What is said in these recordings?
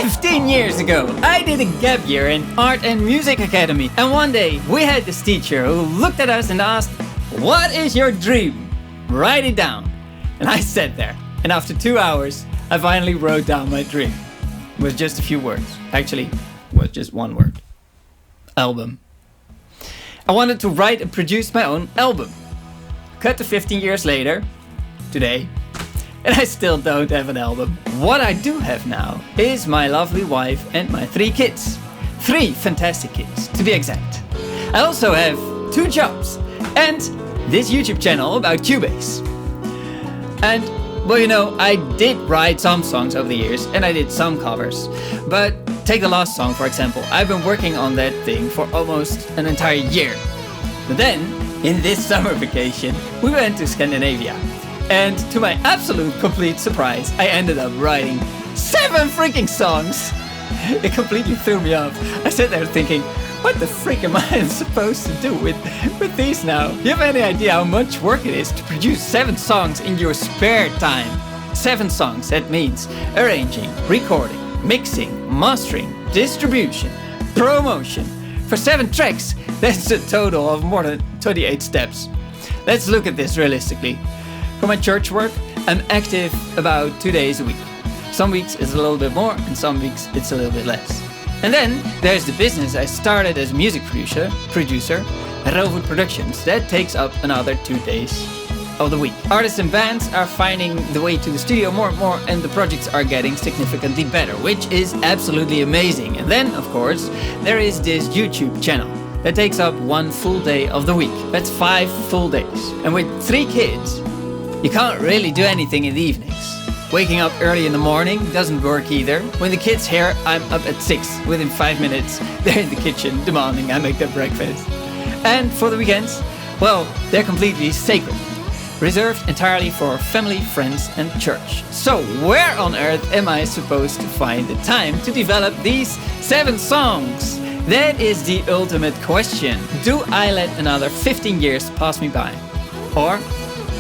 15 years ago, I did a gap year in Art and Music Academy, and one day we had this teacher who looked at us and asked, "What is your dream? Write it down." And I sat there, and after 2 hours, I finally wrote down my dream. With just a few words. Actually, with just one word. Album. I wanted to write and produce my own album. Cut to 15 years later, today, and I still don't have an album. What I do have now is my lovely wife and my 3 kids. 3 fantastic kids, to be exact. I also have 2 jobs and this YouTube channel about Cubase. And, well, you know, I did write some songs over the years and I did some covers. But take the last song, for example. I've been working on that thing for almost an entire year. But then, in this summer vacation, we went to Scandinavia. And to my absolute complete surprise, I ended up writing 7 freaking songs. It completely threw me off. I sat there thinking, what the freak am I supposed to do with these now? Do you have any idea how much work it is to produce 7 songs in your spare time? 7 songs, that means arranging, recording, mixing, mastering, distribution, promotion. For 7 tracks, that's a total of more than 28 steps. Let's look at this realistically. For my church work, I'm active about 2 days a week. Some weeks it's a little bit more and some weeks it's a little bit less. And then there's the business I started as music producer at Rowood Productions. That takes up another 2 days of the week. Artists and bands are finding the way to the studio more and more, and the projects are getting significantly better, which is absolutely amazing. And then, of course, there is this YouTube channel that takes up 1 full day of the week. That's 5 full days. And with 3 kids, you can't really do anything in the evenings. Waking up early in the morning doesn't work either. When the kids here, I'm up at 6. Within 5 minutes, they're in the kitchen demanding I make their breakfast. And for the weekends, well, they're completely sacred. Reserved entirely for family, friends and church. So where on earth am I supposed to find the time to develop these 7 songs? That is the ultimate question. Do I let another 15 years pass me by? Or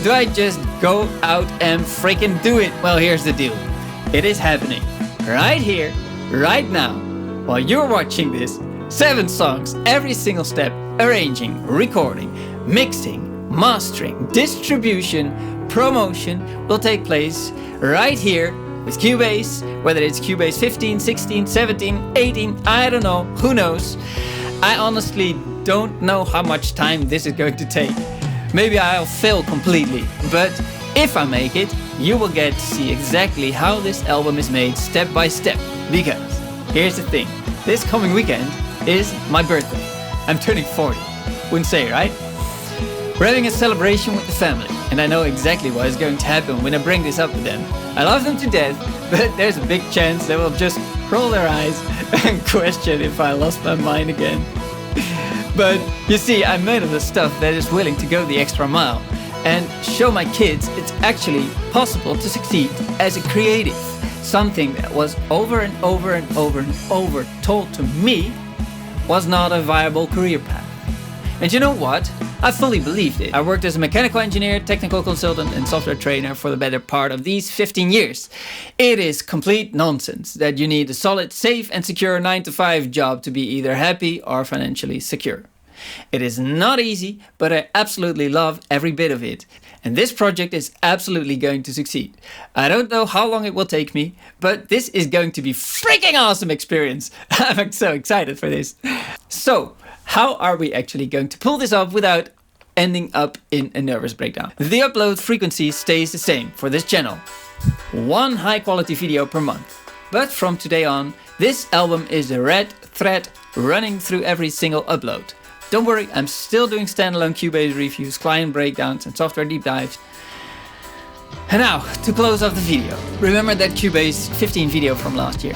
do I just go out and freaking do it? Well, here's the deal. It is happening. Right here, right now, while you're watching this. 7 songs, every single step, arranging, recording, mixing, mastering, distribution, promotion will take place right here with Cubase, whether it's Cubase 15, 16, 17, 18, I don't know, who knows. I honestly don't know how much time this is going to take. Maybe I'll fail completely, but if I make it, you will get to see exactly how this album is made step by step. Because, here's the thing, this coming weekend is my birthday. I'm turning 40. Wouldn't say, right? We're having a celebration with the family, and I know exactly what is going to happen when I bring this up with them. I love them to death, but there's a big chance they will just roll their eyes and question if I lost my mind again. But you see, I'm made of the stuff that is willing to go the extra mile and show my kids it's actually possible to succeed as a creative. Something that was over and over and over and over told to me was not a viable career path. And you know what? I fully believed it. I worked as a mechanical engineer, technical consultant and software trainer for the better part of these 15 years. It is complete nonsense that you need a solid, safe and secure 9-to-5 job to be either happy or financially secure. It is not easy, but I absolutely love every bit of it. And this project is absolutely going to succeed. I don't know how long it will take me, but this is going to be freaking awesome experience. I'm so excited for this. So, how are we actually going to pull this off without ending up in a nervous breakdown? The upload frequency stays the same for this channel. 1 high quality video per month. But from today on, this album is a red thread running through every single upload. Don't worry, I'm still doing standalone Cubase reviews, client breakdowns and software deep dives. And now, to close off the video, remember that Cubase 15 video from last year?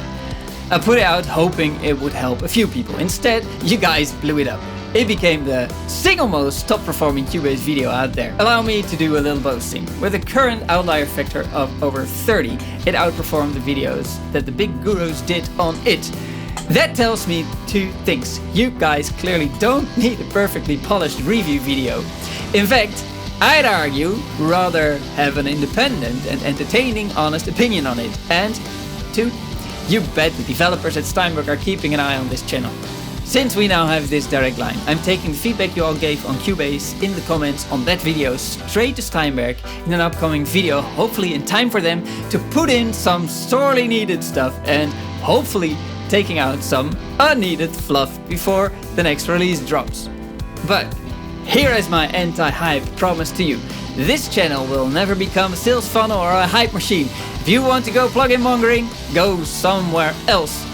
I put it out hoping it would help a few people. Instead, you guys blew it up. It became the single most top performing Cubase video out there. Allow me to do a little boasting. With a current outlier factor of over 30, it outperformed the videos that the big gurus did on it. That tells me 2 things. You guys clearly don't need a perfectly polished review video. In fact, I'd argue rather have an independent and entertaining honest opinion on it. And 2, You bet the developers at Steinberg are keeping an eye on this channel. Since we now have this direct line, I'm taking the feedback you all gave on Cubase in the comments on that video straight to Steinberg in an upcoming video, hopefully in time for them to put in some sorely needed stuff and hopefully taking out some unneeded fluff before the next release drops. But here is my anti-hype promise to you. This channel will never become a sales funnel or a hype machine. If you want to go plugin mongering, go somewhere else.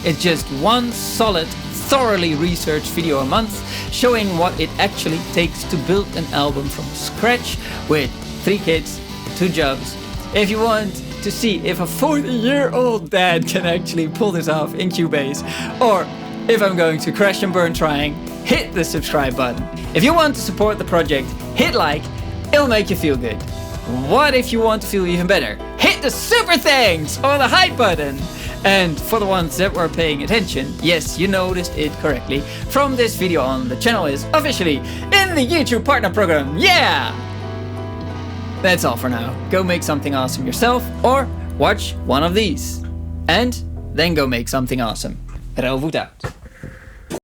It's just one solid, thoroughly researched video a month showing what it actually takes to build an album from scratch with 3 kids, 2 jobs. If you want to see if a 40-year-old dad can actually pull this off in Cubase, or if I'm going to crash and burn trying, hit the subscribe button. If you want to support the project, hit like, it'll make you feel good. What if you want to feel even better? Hit the super thanks or the hype button. And for the ones that were paying attention, yes, you noticed it correctly. From this video on, the channel is officially in the YouTube Partner Program. Yeah! That's all for now. Go make something awesome yourself or watch one of these. And then go make something awesome. Relvoet out.